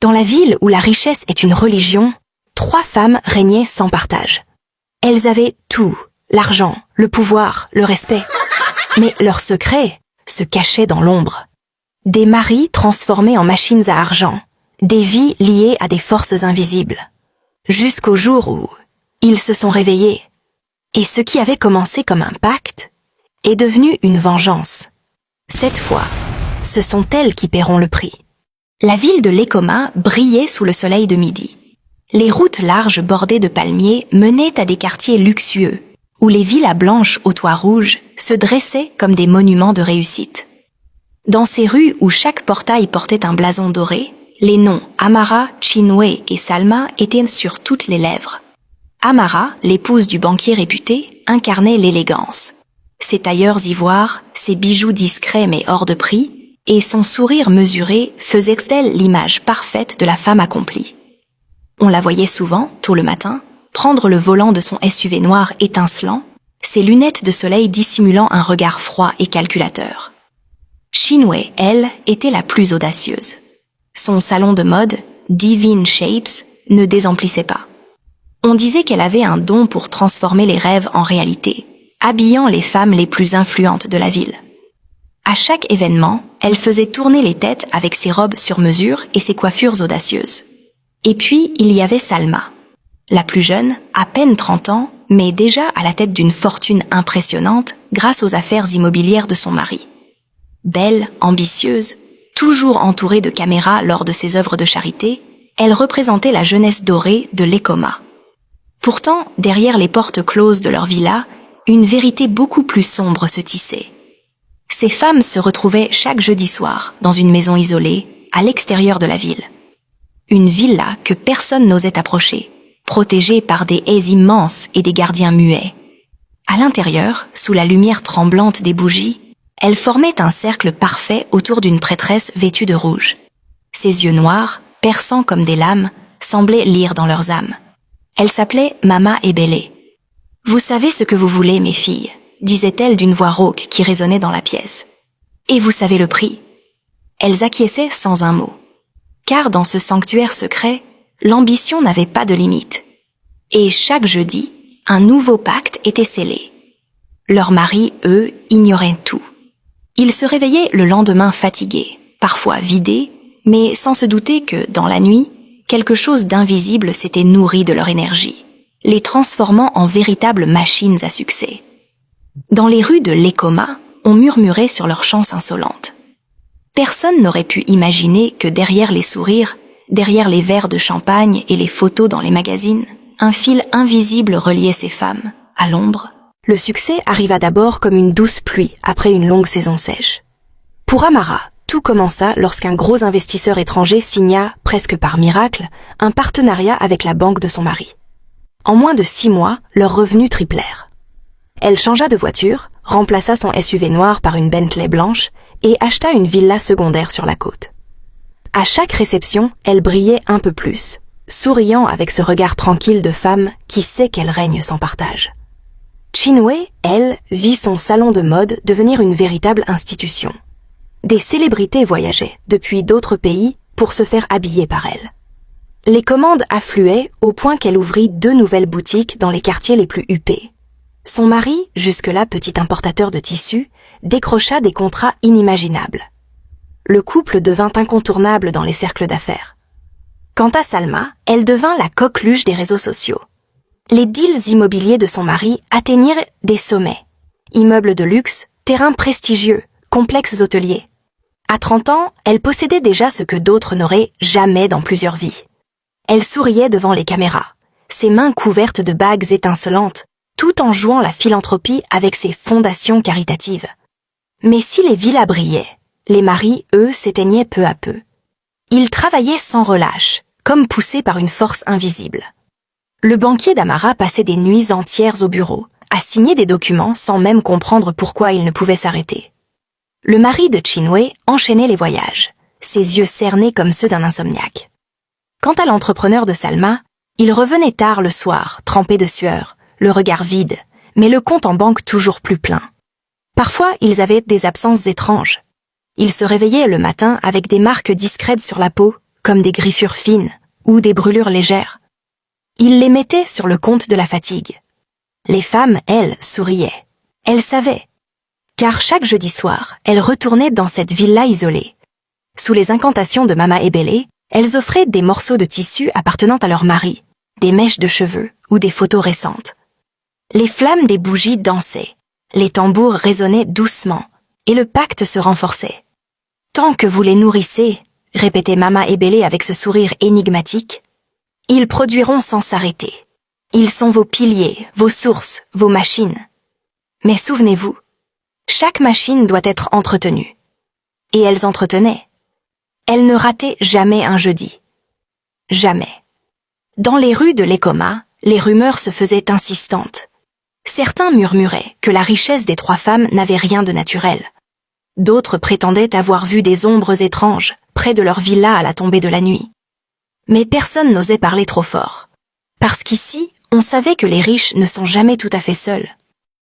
Dans la ville où la richesse est une religion, 3 femmes régnaient sans partage. Elles avaient tout, l'argent, le pouvoir, le respect. Mais leur secret se cachait dans l'ombre. Des maris transformés en machines à argent, des vies liées à des forces invisibles. Jusqu'au jour où ils se sont réveillés. Et ce qui avait commencé comme un pacte est devenu une vengeance. Cette fois, ce sont elles qui paieront le prix. La ville de Lekoma brillait sous le soleil de midi. Les routes larges bordées de palmiers menaient à des quartiers luxueux, où les villas blanches aux toits rouges se dressaient comme des monuments de réussite. Dans ces rues où chaque portail portait un blason doré, les noms Amara, Chinwe et Salma étaient sur toutes les lèvres. Amara, l'épouse du banquier réputé, incarnait l'élégance. Ses tailleurs ivoires, ses bijoux discrets mais hors de prix, et son sourire mesuré faisaient d'elle l'image parfaite de la femme accomplie. On la voyait souvent, tôt le matin, prendre le volant de son SUV noir étincelant, ses lunettes de soleil dissimulant un regard froid et calculateur. Chinwe, elle, était la plus audacieuse. Son salon de mode, Divine Shapes, ne désemplissait pas. On disait qu'elle avait un don pour transformer les rêves en réalité, habillant les femmes les plus influentes de la ville. À chaque événement, elle faisait tourner les têtes avec ses robes sur mesure et ses coiffures audacieuses. Et puis, il y avait Salma. La plus jeune, à peine 30 ans, mais déjà à la tête d'une fortune impressionnante grâce aux affaires immobilières de son mari. Belle, ambitieuse, toujours entourée de caméras lors de ses œuvres de charité, elle représentait la jeunesse dorée de Lekoma. Pourtant, derrière les portes closes de leur villa, une vérité beaucoup plus sombre se tissait. Ces femmes se retrouvaient chaque jeudi soir dans une maison isolée, à l'extérieur de la ville. Une villa que personne n'osait approcher, protégée par des haies immenses et des gardiens muets. À l'intérieur, sous la lumière tremblante des bougies, elles formaient un cercle parfait autour d'une prêtresse vêtue de rouge. Ses yeux noirs, perçants comme des lames, semblaient lire dans leurs âmes. Elle s'appelait Mama Ebele. « Vous savez ce que vous voulez, mes filles », disait-elle d'une voix rauque qui résonnait dans la pièce. « Et vous savez le prix ». Elles acquiesçaient sans un mot. Car dans ce sanctuaire secret, l'ambition n'avait pas de limite. Et chaque jeudi, un nouveau pacte était scellé. Leurs maris, eux, ignoraient tout. Ils se réveillaient le lendemain fatigués, parfois vidés, mais sans se douter que, dans la nuit, quelque chose d'invisible s'était nourri de leur énergie, les transformant en véritables machines à succès. Dans les rues de Lekoma, on murmurait sur leur chance insolente. Personne n'aurait pu imaginer que derrière les sourires, derrière les verres de champagne et les photos dans les magazines, un fil invisible reliait ces femmes, à l'ombre. Le succès arriva d'abord comme une douce pluie après une longue saison sèche. Pour Amara, tout commença lorsqu'un gros investisseur étranger signa, presque par miracle, un partenariat avec la banque de son mari. En moins de 6 mois, leurs revenus triplèrent. Elle changea de voiture, remplaça son SUV noir par une Bentley blanche et acheta une villa secondaire sur la côte. À chaque réception, elle brillait un peu plus, souriant avec ce regard tranquille de femme qui sait qu'elle règne sans partage. Chinwe, elle, vit son salon de mode devenir une véritable institution. Des célébrités voyageaient depuis d'autres pays pour se faire habiller par elle. Les commandes affluaient au point qu'elle ouvrit 2 nouvelles boutiques dans les quartiers les plus huppés. Son mari, jusque-là petit importateur de tissus, décrocha des contrats inimaginables. Le couple devint incontournable dans les cercles d'affaires. Quant à Salma, elle devint la coqueluche des réseaux sociaux. Les deals immobiliers de son mari atteignirent des sommets. Immeubles de luxe, terrains prestigieux, complexes hôteliers. À 30 ans, elle possédait déjà ce que d'autres n'auraient jamais dans plusieurs vies. Elle souriait devant les caméras, ses mains couvertes de bagues étincelantes, tout en jouant la philanthropie avec ses fondations caritatives. Mais si les villas brillaient, les maris, eux, s'éteignaient peu à peu. Ils travaillaient sans relâche, comme poussés par une force invisible. Le banquier d'Amara passait des nuits entières au bureau, à signer des documents sans même comprendre pourquoi il ne pouvait s'arrêter. Le mari de Chinwe enchaînait les voyages, ses yeux cernés comme ceux d'un insomniaque. Quant à l'entrepreneur de Salma, il revenait tard le soir, trempé de sueur, le regard vide, mais le compte en banque toujours plus plein. Parfois, ils avaient des absences étranges. Ils se réveillaient le matin avec des marques discrètes sur la peau, comme des griffures fines ou des brûlures légères. Ils les mettaient sur le compte de la fatigue. Les femmes, elles, souriaient. Elles savaient. Car chaque jeudi soir, elles retournaient dans cette villa isolée. Sous les incantations de Mama Ebele, elles offraient des morceaux de tissu appartenant à leur mari, des mèches de cheveux ou des photos récentes. Les flammes des bougies dansaient, les tambours résonnaient doucement, et le pacte se renforçait. Tant que vous les nourrissez, répétait Mama Ebele avec ce sourire énigmatique, ils produiront sans s'arrêter. Ils sont vos piliers, vos sources, vos machines. Mais souvenez-vous, chaque machine doit être entretenue. Et elles entretenaient. Elles ne rataient jamais un jeudi. Jamais. Dans les rues de Lekoma, les rumeurs se faisaient insistantes. Certains murmuraient que la richesse des trois femmes n'avait rien de naturel. D'autres prétendaient avoir vu des ombres étranges près de leur villa à la tombée de la nuit. Mais personne n'osait parler trop fort. Parce qu'ici, on savait que les riches ne sont jamais tout à fait seuls.